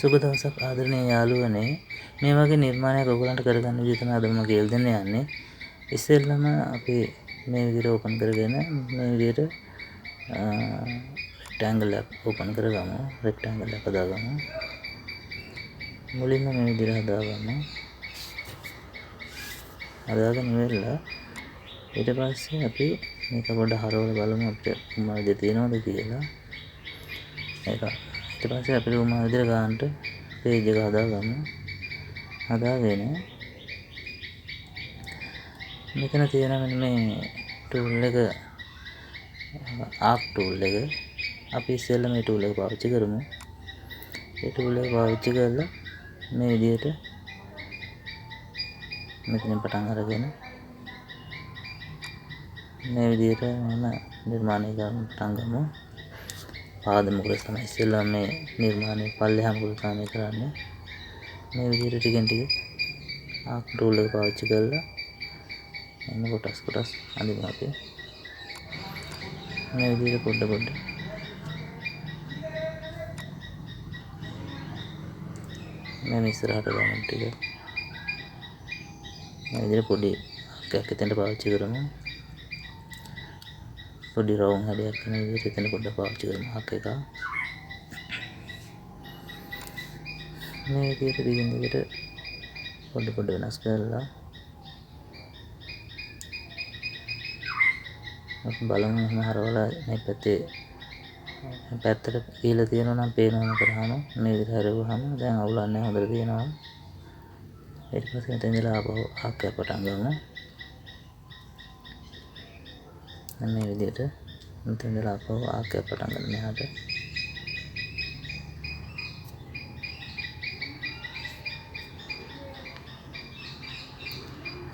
සුබ දවසක් ආදරණීය යාළුවනේ. මේ වගේ නිර්මාණයක් ඔයගලන්ට කරගන්න විදිහ තමයි අද මම කියලා දෙන්න යන්නේ. ඉස්සෙල්ලම අපි මේ විදිහට ඕපන් කරගෙන මේ විදිහට රෙක්ටැන්ගල් එක ඕපන් කරගමු. රෙක්ටැන්ගල් එක හදාගමු. මුලින්ම මේ විදිහට හදාගමු. හදාගෙන ඉවරලා ඊට පස්සේ අපි මේක පොඩ්ඩක් හරවලා බලමු අපිට මොන විදිහට තියෙනවද කියලා. ඒක ඊට පස්සේ අපි මොන විදිහට ගන්නට page එක හදාගමු. හදාගෙන මෙතන තියෙන මෙන්න මේ tool එක arc tool එක අපි ඉස්සෙල්ලා මේ tool එක පාවිච්චි කරමු. ඒ tool එක පාවිච්චි කරලා මේ විදිහට මෙතනින් පටන් අරගෙන මේ විදිහට මම නිර්මාණය කරන්න පටන් ගමු. පාද මුකුල තමයි ඉස්සෙල්ලා මේ නිර්මාණය පල්ලෙහා මුකුල තමයි කරන්නේ. මේ විදිහට ටිකෙන් ටික arc tool එක පාවිච්චි කරලා එන්න කොටස් අඳිමු අපි. මේ විදිහට පොඩ මේ ඉස්සරහට ගමු ටික. මේ විදිහට පොඩි අක්කයක් එතනට පාවිච්චි කරමු. පොඩි රවුම් හැඩයක් වෙන විදිහට එතන පොඩ්ඩක් පාවිච්චි කරමු අක්ක එක. මේ විදිහට දිගින් දිගට පොඩ වෙනස් කරලා අපි බලමු එහෙම හරවලා මේ පැත්තට කියලා තියෙනවා නම් පේනවම කරාම මේ විදිහට හරවුවාම දැන් අවුලන්නේ හොඳට තියෙනවා. ඊට පස්සේ මෙතන ඉඳලා ආපහු අක්කය පටන් ගමු. මේ විදිහට මෙතන ඉඳලා ආපහු අක්කය පටන් ගන්න මෙහාට.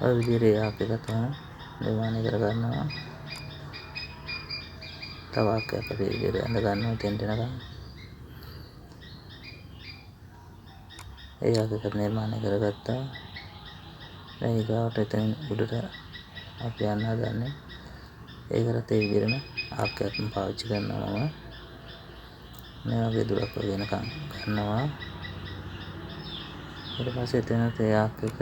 ඔය විදිහට අක්කය තමයි නිර්මාණය කරගන්නවා. තව අක්කයක් අපි විදිහට ඇඳ ගන්නවා තෙන්ට එනකම්. ඒ අක්කයක් නිර්මාණය කරගත්තා. දැන් ඊගාවට එතන උඩට අපි යන්න හදන්නේ. ඒකටත් ඒ විදිහටම අක්කයක් පාවිච්චි කරනවා මම. මේ වගේ දුරක් වගේ වෙනකම් ගන්නවා. ඊට පස්සේ එතන ඒ අක්කයක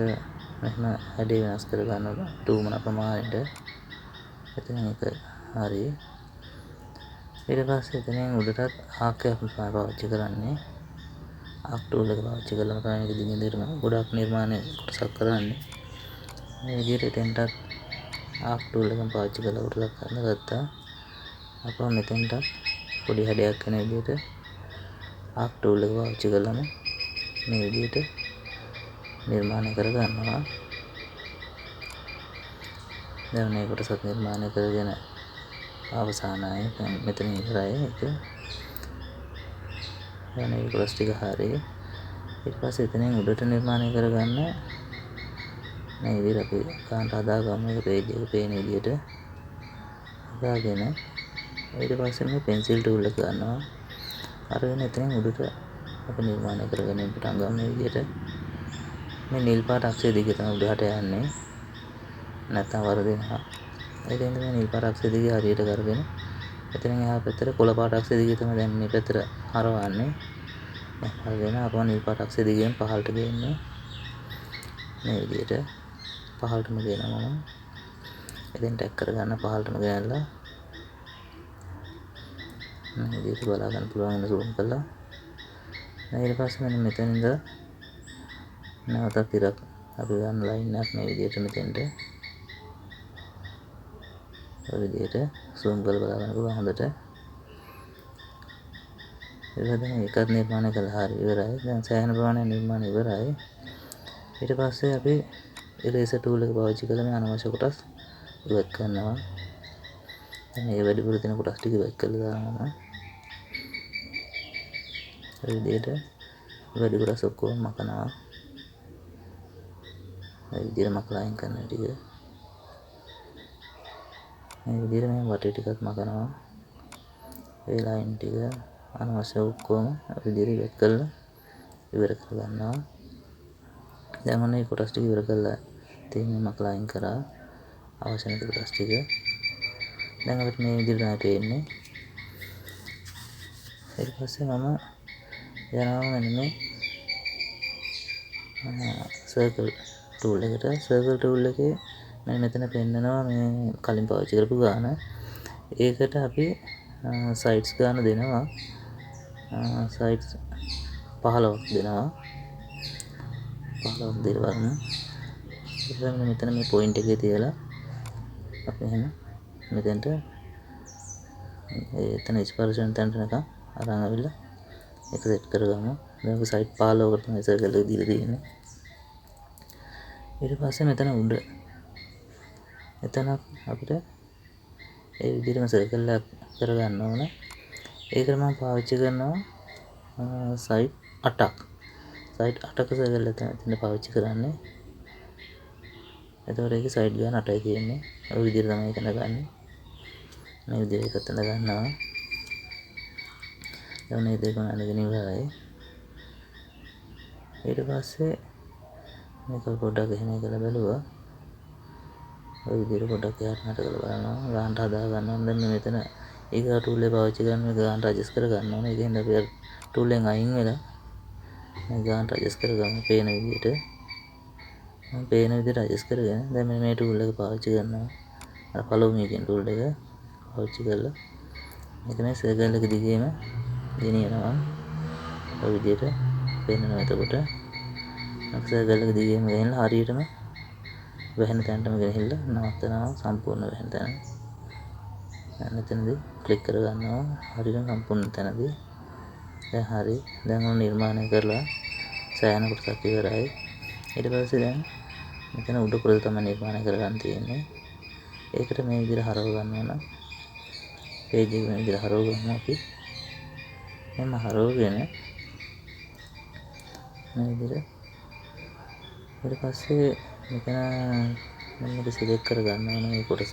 මෙහෙම හැඩය වෙනස් කර ගන්නවා. ටූමන ප්‍රමාණයට. එතන එක හරි. ඊට පස්සේ එතනින් උඩටත් ආක්කයක් පාවිච්චි කරන්නේ. ආක් ටූල් එක පාවිච්චි කරලා තමයි මේක දිගින් දිගටම ගොඩක් නිර්මාණය කොටසක් කරන්නේ. මේ විදිහට එතෙන්ටත් ආක් ටූල් එකම පාවිච්චි කරලා කොටසක් කරගත්තා. අපව මෙතෙන්ට පොඩි හැඩයක් වෙන විදිහට ආක් ටූල් එක පාවිච්චි කරලාම මේ විදිහට නිර්මාණය කරගන්නවා. දැන් මේ කොටසත් නිර්මාණය කරගෙන අවසානයි මෙතන ඉවරයි ඒක. දැන් මේ කොටස් ටික හරියි. ඊට පස්සේ එතනින් උඩට නිර්මාණය කරගන්න මේ විදිහට අපි කාන්ට හදාගමු. මේ page එක පේන විදිහට හදාගෙන ඊට පස්සේ මේ pencil tool එක ගන්නවා. අරගෙන එතනින් උඩට අපි නිර්මාණය කරගෙන පටන් ගමු. මේ විදිහට මේ නිල් පාට අක්ෂය දිගේ තමයි උඩට යන්නේ. නැත්නම් වරදිනවා. ඒකෙන්ද මේ නිල් පාට අක්ෂය දිගේ හරියට කරගෙන එතනින් එහා පැත්තට කොළ පාට අක්ෂය දිගේ තමයි දැන් මේ පැත්තට හරවන්නේ. දැන් හරගෙන අපව නිල් පාට අක්ෂය දිගෙන් පහළට ගේන්නේ. මේ විදිහට පහළටම ගේනවා මම. එතෙන් ටැග් කරගන්න පහළටම ගෑනලා මේ විදිහට බලා ගන්න පුළුවන් වෙන zoom කරලා. දැන් ඊට පස්සේ මෙන්න මෙතනින්ද නැවතත් ඉරක් අපි ගන්න ලයින් එකක් මේ විදිහට මෙතෙන්ට ඔය විදිහට zoom කරලා බලා ගන්න පුළුවන් හොඳට. ඊළඟට මේකත් නිර්මාණය කළා හරි ඉවරයි. දැන් සෑහෙන ප්‍රමාණයක් නිර්මාණය ඉවරයි. ඊට පස්සේ අපි eraser tool එක පාවිච්චි කරලා මේ අනවශ්‍ය කොටස් ඉවත් කරනවා. දැන් මේ වැඩිපුර තියෙන කොටස් ටික ඉවත් කරලා දානවා. ඔය විදිහට වැඩි කොටස් ඔක්කොම මකනවා. මේ විදිහට මකලා අයින් කරන ටික මේ විදිහට මේ වටේ ටිකක් මකනවා. ඒ ලයින් ටික අනවශ්‍ය ඔක්කොම විදිහට ඉවත් කරලා ඉවර කරගන්නවා. දැන් මොනේ කොටස් ටික ඉවර කරලා තියෙන්නේ මකලා අයින් කරා. අවශ්‍ය නැති කොටස් ටික. දැන් අපිට මේ විදිහට තමයි පේන්නේ. ඊට පස්සේ මම යනවා මෙන්න මේ සර්කල් ටූල් එකට. සර්කල් ටූල් එකේ මම මෙතන පෙන්නනවා මේ කලින් පාවිච්චි කරපු ගාන. ඒකට අපි සයිඩ්ස් ගාන දෙනවා. සයිඩ්ස් 15ක් දෙනවා. 15ක් දෙවන්න. ඊළඟට මෙතන මේ පොයින්ට් එකේ තියලා අපි එහෙම මෙතෙන්ට එතන ස්පර්ශන තැනට නිකන් අරන් ආවිල්ලා ඒක සෙට් කරගමු. දැන් අපි සයිඩ් 15කට තමයි සර්කල් එක දීලා තියෙන්නේ. ඊට පස්සේ මෙතන උඩ එතන අපිට ඒ විදිහටම සර්කල් එකක් කරගන්න ඕන. ඒකට මම පාවිච්චි කරනවා සයිඩ් 8ක්. සයිඩ් 8ක සර්කල් එක තමයි පාවිච්චි කරන්නේ. එතකොට ඒකේ සයිඩ් ගාන 8යි තියෙන්නේ. ඔය විදිහට තමයි ඒක නගන්නේ. මේ විදිහට එකත් නගන්නවා. දැන් මේ දෙකම අඳගෙන ඉවරයි. ඊට පස්සේ මේක පොඩ්ඩක් එහෙම කරලා බලුවා. ඔය විදිහට පොඩ්ඩක් එහාට මෙහාට කරලා බලනවා. ගානට හදා ගන්නවා. දැන් මෙතන ඊගා ටූල් එක පාවිච්චි කරන මේ ගානට ඇඩ්ජස්ට් කර ගන්න ඕනේ. ඒකෙන් අපි ටූල් එකෙන් අයින් වෙලා මේ ගානට ඇඩ්ජස්ට් කරගමු පේන විදිහට. මම පේන විදිහට ඇඩ්ජස්ට් කරගෙන දැන් මේ ටූල් එක පාවිච්චි කරනවා. අර පළවෙනි එකෙන් ටූල් එක පාවිච්චි කරලා මේක මේ සර්කල් එක දිගේම ගෙනියනවා. ඔය විදිහට පේනවා. එතකොට සර්කල් එක දිගේම ගෙනලා හරියටම වැහෙන තැනටම ගෙනහිල්ලා නවත්තනවා සම්පූර්ණ වැහෙන තැන. මෙතනදී ක්ලික් කර ගන්නවා හරියටම සම්පූර්ණ තැනදී. දැන් හරි. දැන් ඔන්න නිර්මාණය කරලා සෑහෙන කොටසක් ඉවරයි. ඊට පස්සේ දැන් මෙතන උඩ කොටස තමයි නිර්මාණය කරගන්න තියෙන්නේ. ඒකට මේ විදිහට හරව ගන්න ඕන. පේජ් එක මේ විදිහට හරව ගන්නවා අපි. එහම හරවගෙන මේ විදිහට ඊට පස්සේ මෙතන මේක සිලෙක්ට් කර ගන්න ඕන මේ කොටස.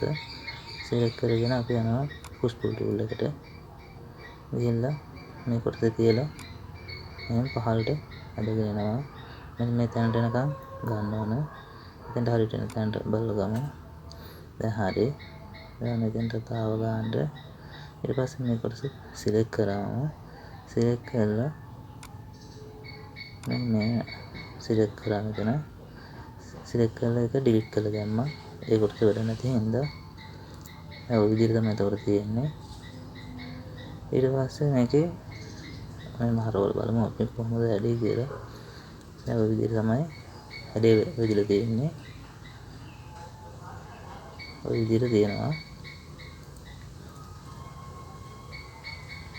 සිලෙක්ට් කරගෙන අපි යනවා පුෂ් පුල් ටූල් එකට. ගිහිල්ලා මේ කොටස තියලා එහෙනම් පහළට අදගෙන යනවා. මෙන්න මේ තැනට එනකම් ගන්න ඕන. එතෙන්ට හරියට එන තැනට බලලා ගමු. දැන් හරි. දැන් මෙතෙන්ට තාව ගන්නට ඊට පස්සේ මේ කොටස සිලෙක්ට් කරාම සිලෙක්ට් කරලා මෙන්න මේ සිලෙක්ට් කරා මෙතන සිලෙක්ට් කරලා ඒක ඩිලීට් කරලා දැම්මා. ඒ කොටස වැඩ නැති හින්දා දැන් ඔය විදිහට තමයි එතකොට තියෙන්නේ. ඊට පස්සේ මේකේ මම හරවල බලමු අපි කොහොමද ඇඩේ කියලා. දැන් ඔය විදිහට තමයි ඇඩේ වෙදිලා තියෙන්නේ. ඔය විදිහට තියෙනවා.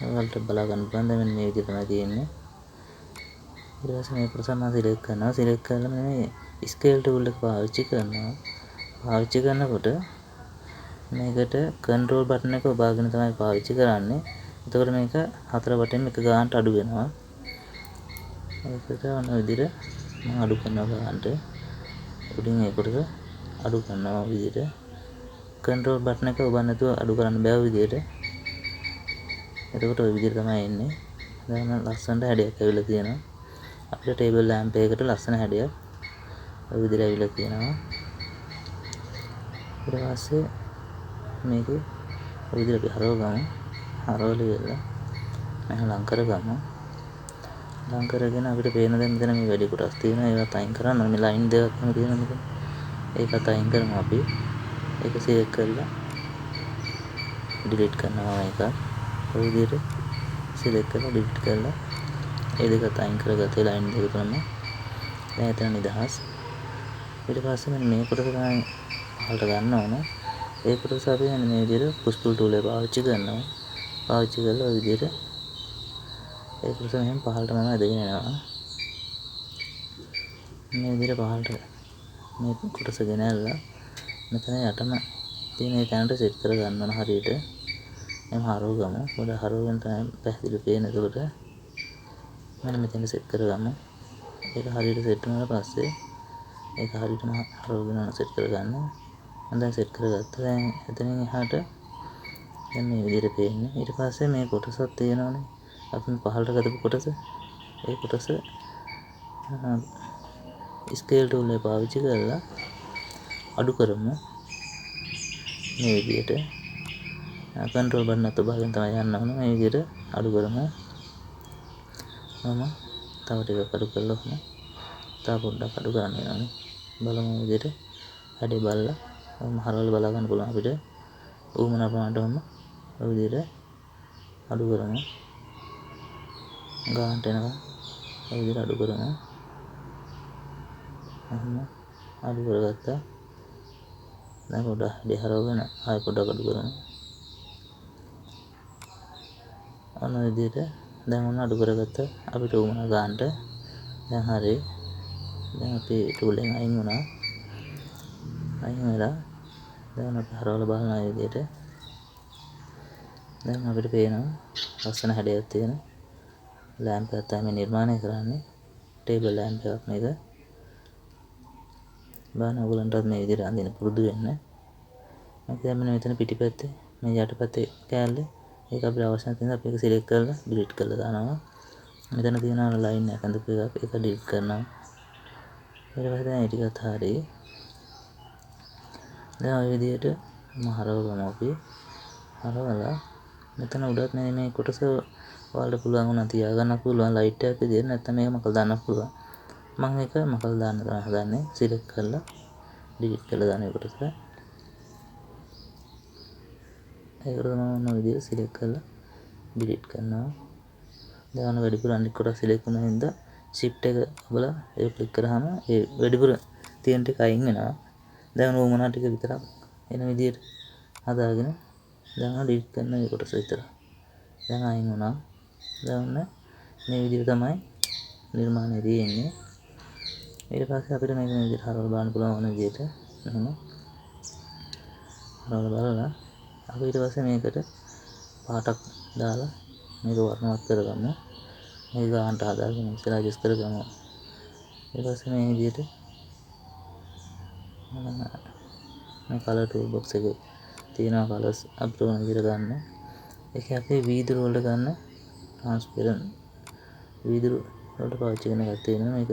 ඔයාලට බලා ගන්න පුළුවන්. දැන් මේ විදිහට තමයි තියෙන්නේ. ඊට පස්සේ මේ කොටස මම සිලෙක්ට් කරනවා. සිලෙක්ට් කරලා මේ ස්කේල් ටූල් එක පාවිච්චි කරනවා. පාවිච්චි කරනකොට මේකට කන්ට්‍රෝල් බටන් එක ඔබාගෙන තමයි පාවිච්චි කරන්නේ. එතකොට මේක හතර බටන් එක ගානට අඩු වෙනවා. ඒකට ඔන්න විදිහට මම අඩු කරනවා ගානට. උඩින් ඒ කොටස අඩු කරනවා විදිහට. කන්ට්‍රෝල් බටන් එක ඔබන්න නැතුව අඩු කරන්න බෑ විදිහට. එතකොට ওই විදිහට තමයි එන්නේ. දැන් මම ලස්සනට හැඩයක් ඇවිල්ලා තියෙනවා. අපිට ටේබල් ලැම්ප් එකකට ලස්සන හැඩයක් ඔය විදිහට ඇවිල්ලා තියෙනවා. ඊට පස්සේ මේකේ ඔය විදිහට අපි හරව ගමු. හරවල ඉවරලා මම ලං කරගමු. ලං කරගෙන අපිට පේන දැන් මෙතන මේ වැඩි කොටස් තියෙනවා. ඒවත් අයින් කරන්න ඕනේ. මේ ලයින් දෙකක්ම තියෙනවා මෙතන. ඒකත් අයින් කරමු අපි. ඒක සේව් කරලා ඩිලීට් කරනවා මේක. ඔය විදිහට සිලෙක්ට් කරලා ඩිලීට් කරලා ඒ දෙකත් අයින් කරගත්තේ ලයින් දෙක තුනම. දැන් එතන නිදහස්. ඊට පස්සේ මෙන්න මේ කොටස තමයි පහළට ගන්න ඕන. ඒ කොටස අපි මෙන්න මේ විදිහට පුෂ් පුල් ටූල් එක පාවිච්චි කරනවා. පාවිච්චි කරලා ඔය විදිහට ඒ කොටස මෙහෙම පහළටම ඇදගෙන යනවා. මේ විදිහට පහළට මේ කොටස ගෙනල්ලා මෙතන යටම තියෙන ඒ තැනට සෙට් කර ගන්න ඕන හරියට. එහම හරව ගමු. පොඩ හරවගෙන තමයි පැහැදිලි පේන්නේ. එතකොට මම මෙතන සෙට් කරගමු. ඒක හරියට සෙට් වුණාට පස්සේ ඒක හරියටම හරවගෙන සෙට් කරගන්න. මම දැන් සෙට් කරගත්තා. දැන් එතනින් එහාට දැන් මේ විදිහට පේන්නේ. ඊට පස්සේ මේ කොටසක් තියෙනවානේ. අපි පහළට ගත්ත කොටස. ඒ කොටස ස්කේල් ටූල් එක පාවිච්චි කරලා අඩු කරමු. මේ විදිහට කන්ට්‍රෝල් බටන් එක ඔබාගෙන තමයි යන්න ඕනේ. මේ විදිහට අඩු කරමු. මම තව ටිකක් අඩු කරලා තව පොඩ්ඩක් අඩු කරන්න වෙනවානේ. බලමු මේ විදිහට හැඩය බලලා හරවල බලා ගන්න පුළුවන් අපිට. උවමනා ප්‍රමාණයට ඔය විදිහට අඩු කරමු. ගානට එනවා ඔය විදිහට අඩු කරමු. අඩු කරගත්තා. දැන් පොඩ්ඩක් හැඩය හරවගෙන ආයෙ පොඩ්ඩක් අඩු කරමු. අන්න ඔය විදිහට දැන් ඔන්න අඩු කරගත්ත අපිට උවමනා ගානට. දැන් හරි. දැන් අපි ටූල් එකෙන් අයින් වුණා. අයින් වෙලා දැන් අපි හරවලා බලන අය විදිහට දැන් අපිට පේනවා ලස්සන හැඩයක් තියෙන ලෑම්ප් එකක් තමයි නිර්මාණය කරන්නේ. ටේබල් ලෑම්ප් එකක් මේක. බලන්න ඔයගලන්ටත් මේ විදිහට අඳින්න පුරුදු වෙන්න. මම දැන් මෙතන පිටිපැත්තේ මේ යටපැත්තේ කෑල්ලේ ඒක අපිට අවශ්‍ය නැති නිසා අපි ඒක සිලෙක්ට් කරලා ඩිලීට් කරලා දානවා. මෙතන තියෙනවා ලයින් එකක් අඳපු එකක් ඒක ඩිලීට් කරනවා. ඊට පස්සේ දැන් ඒ ටිකත් හරි. දැන් ඔය විදිහට හරවගමු අපි. හරවලා මෙතන උඩත් මේ කොටස ඔයාලට පුළුවන් වුණා තියාගන්න පුළුවන් ලයිට් එකක් විදිහට නැත්නම් මේක මකලා දාන්න පුළුවන්. මම ඒක මකලා දාන්න තමයි හදන්නේ. සිලෙක්ට් කරලා ඩිලීට් කරලා දාන කොටස. ඒකට තමයි මොන විදිහට සිලෙක්ට් කරලා ඩිලීට් කරනවා. දැන් ඔන්න වැඩිපුර අනිත් කොටස් සිලෙක්ට් වුණා හින්දා shift එක ඔබලා ඒක ක්ලික් කරාම ඒ වැඩිපුර තියෙන ටික අයින් වෙනවා. දැන් උවමනා ටික විතරක් එන විදිහට හදාගෙන දැන් ඩිලීට් කරන මේ කොටස විතර. දැන් අයින් වුණා. දැන් ඔන්න මේ විදිහට තමයි නිර්මාණය තියෙන්නේ. ඊට පස්සේ අපිට මේක මේ විදිහට හරවලා බලන්න පුළුවන් ඕන විදිහට. එහෙනම් හරවලා බලලා අපි ඊට පස්සේ මේකට පාටක් දාලා මේක වර්ණවත් කරගමු. මේ ගානට හදාගෙන ඉස්සරහ ඇඩ්ජස්ට් කරගමු. ඊට පස්සේ මේ විදිහට මේ කලර් ටූල් බොක්ස් එකේ තියෙනවා කලර්ස් අපිට ඕන විදිහට ගන්න. ඒක අපි වීදුරු වලට ගන්න ට්‍රාන්ස්පරන්ට් වීදුරු වලට පාවිච්චි කරන එකක් තියෙනවා මේක.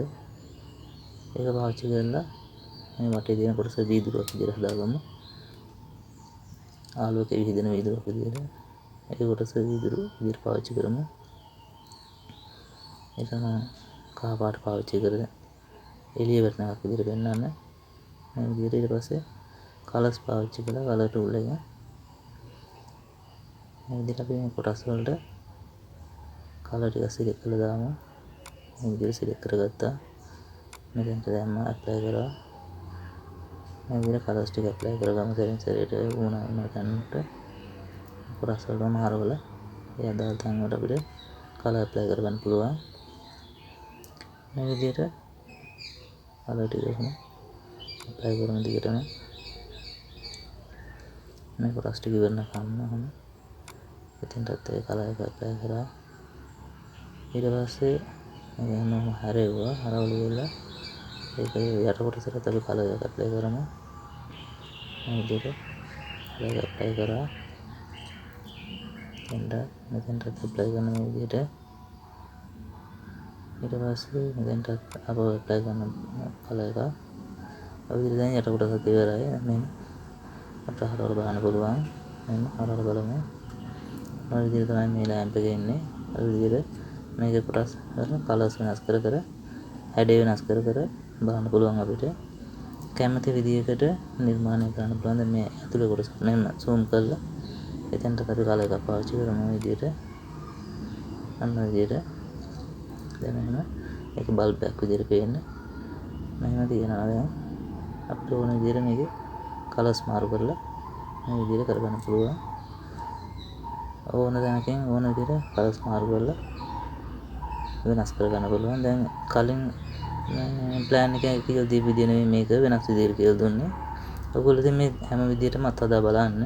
ඒක පාවිච්චි කරලා මේ වටේ තියෙන කොටස වීදුරුවක් විදිහට හදාගමු. ආලෝකයේ විහිදෙන වීදුරුවක් විදිහට. ඒක කොටස වීදුරු විදිහට පාවිච්චි කරමු. ඒක නම් කහ පාට පාවිච්චි කරලා එළිය වැටෙන එකක් විදිහට පෙන්වන්න. මේ විදිහට ඊට පස්සේ කලර්ස් පාවිච්චි කරලා කලර් ටූල් එකෙන් මේ විදිහට අපි මේ කොටස් වලට කලර් ටික සිලෙක්ට් කරලා දාමු. මේ විදිහට සිලෙක්ට් කරගත්තා. මෙතෙන්ට දැම්ම ඇප්ලයි කරා. මේ විදිහට කලර්ස් ටික ඇප්ලයි කරගමු සෙරින් සෙරේට වුණා වෙන තැනට. කොටස් වලම හරවලා ඒ අදාළ තැන් වලට අපිට කලර් ඇප්ලයි කරගන්න පුළුවන්. මේ විදිහට කලර් ටික එහෙම ඇප්ලයි කරන දිගටම මේ කොටස් ටික ඉවරන කන්න ඔහොම එතෙන්ටත් ඒ කලර් එක ඇප්ලයි කරා. ඊට පස්සේ මේක මොනම හැරෙවුවා. හරවලා ගිහලා ඒක යට කොටසට අපි කලර් එක ඇප්ලයි කරමු. මේ විදිහට කලර් එක ඇප්ලයි කරා. මෙතෙන්ට ඇප්ලයි කරන මේ විදිහට ඊට පස්සේ මෙතෙන්ට අපව ඇප්ලයි කරන කලර් එක ඔය විදිහට දැන් යට කොටසත් ඉවරයි. මෙන්න අපිට හරවලා බලන්න පුළුවන්. මෙන්න හරවලා බලමු. ඔය විදිහට තමයි මේ ලෑම්ප් එකේ ඉන්නේ. ඔය විදිහට මේකේ කොටස් වල කලර්ස් වෙනස් කර කර හැඩය වෙනස් කර කර බලන්න පුළුවන් අපිට. කැමති විදිහකට නිර්මාණය කරන්න පුළුවන්. දැන් මේ ඇතුලේ කොටස මෙන්න zoom කරලා එතෙන්ට අපි කලර් එකක් පාවිච්චි කරමු මේ විදිහට. අන්න ඔය විදිහට දැන් එහෙම ඒක බල්බ් එකක් විදිහට පේන්න. මෙහෙම තියනවා දැන් අපිට ඕන විදිහට මේකේ කලර්ස් මාරු කරලා මේ විදිහට කරගන්න පුළුවන්. ඕන දැනකින් ඕන විදිහට කලර්ස් මාරු කරලා වෙනස් කරගන්න පුළුවන්. දැන් කලින් ප්ලෑන් එකේ කියලා දීපු විදිහ නෙමෙයි මේක වෙනස් විදිහට කියලා දුන්නේ. ඔයගොල්ලෝ ඉතින් මේ හැම විදිහටම අත්හදා බලන්න.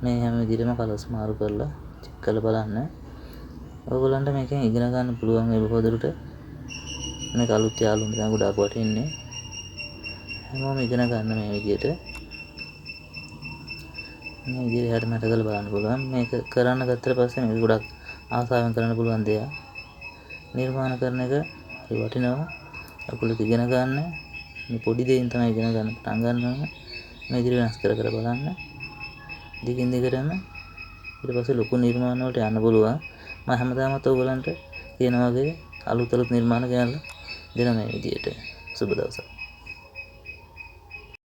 මේ හැම විදිහටම කලර්ස් මාරු කරලා චෙක් කරලා බලන්න. ඔයගොල්ලන්ට මේකෙන් ඉගෙන ගන්න පුළුවන් මේ බොහෝදුරට. මේක අලුත් යාළුවෝ දැන් ගොඩාක් වටින්නේ. හැමෝම ඉගෙන ගන්න මේ විදිහට. මේ විදිහට හැට මට කරලා බලන්න පුළුවන්. මේක කරන්න ගත්තට පස්සේ මේක ගොඩක් ආසාවෙන් කරන්න පුළුවන් දෙයක්. නිර්මාණ කරන එක හරි වටිනවා. ඔයගොල්ලෝ ඉගෙන ගන්න. මේ පොඩි දෙයින් තමයි ඉගෙන ගන්න පටන් ගන්න ඕනේ. මේ විදිහට වෙනස් කර කර බලන්න. දිගින් දිගටම ඊට පස්සේ ලොකු නිර්මාණ වලට යන්න පුළුවන්. මම හැමදාමත් ඔයගොල්ලන්ට කියන වගේ අලුත් නිර්මාණ ගැන දෙන මේ විදියට සුබ දවසක්.